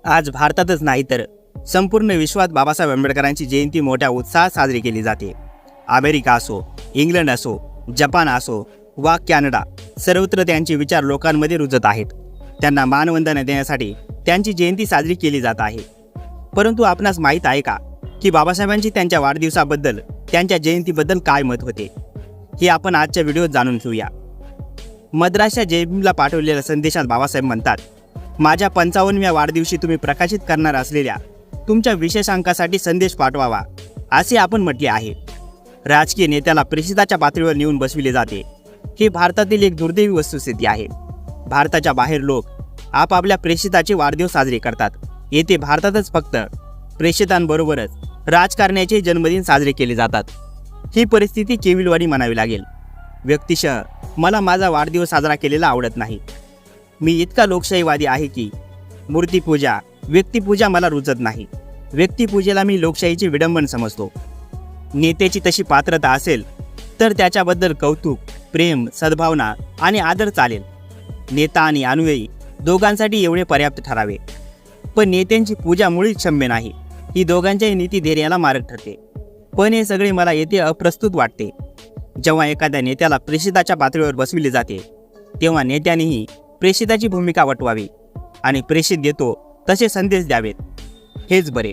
आज भारतातच नाही तर संपूर्ण विश्वात बाबासाहेब आंबेडकरांची जयंती मोठ्या उत्साहात साजरी केली जाते। अमेरिका असो, इंग्लंड असो, जपान असो वा कॅनडा, सर्वत्र त्यांचे विचार लोकांमध्ये रुजत आहेत। त्यांना मानवंदना देण्यासाठी त्यांची जयंती साजरी केली जात आहे। परंतु आपणास माहीत आहे का की बाबासाहेबांची त्यांच्या वाढदिवसाबद्दल, त्यांच्या जयंतीबद्दल काय मत होते? हे आपण आजच्या व्हिडिओत जाणून घेऊया। मद्रासच्या जेबीमला पाठवलेल्या संदेशात बाबासाहेब म्हणतात, माझ्या 55व्या वाढदिवशी तुम्ही प्रकाशित करणार असलेल्या तुमच्या विशेषांकासाठी संदेश पाठवावा, असे आपण म्हटले आहे। राजकीय नेत्याला प्रेषिताच्या पातळीवर नेऊन बसविले जाते, ही भारतातील एक दुर्दैवी वस्तुस्थिती आहे। भारताच्या बाहेर लोक आपापल्या प्रेषिताचे वाढदिवस साजरे करतात। येथे भारतातच फक्त प्रेषितांबरोबरच राजकारण्याचे जन्मदिन साजरे केले जातात। ही परिस्थिती केविलवाणी म्हणावी लागेल। व्यक्तिशः मला माझा वाढदिवस साजरा केलेला आवडत नाही। मी इतका लोकशाहीवादी आहे की मूर्तीपूजा, व्यक्तिपूजा मला रुचत नाही। व्यक्तिपूजेला मी लोकशाहीचे विडंबन समजतो। नेत्याची तशी पात्रता असेल तर त्याच्याबद्दल कौतुक, प्रेम, सद्भावना आणि आदर चालेल। नेता आणि अनुयायी दोघांसाठी एवढे पर्याप्त ठरावे। पण नेत्यांची पूजा मुळीच क्षम्य नाही, ही दोघांच्याही नीतिधैर्याला मारक ठरते। पण हे सगळे मला येथे अप्रस्तुत वाटते। जेव्हा एखाद्या नेत्याला प्रेषिताच्या पातळीवर बसविले जाते, तेव्हा नेत्यानेही प्रेषिताची भूमिका वटवावी आणि प्रेषित देतो तसे संदेश द्यावेत, हेच बरे।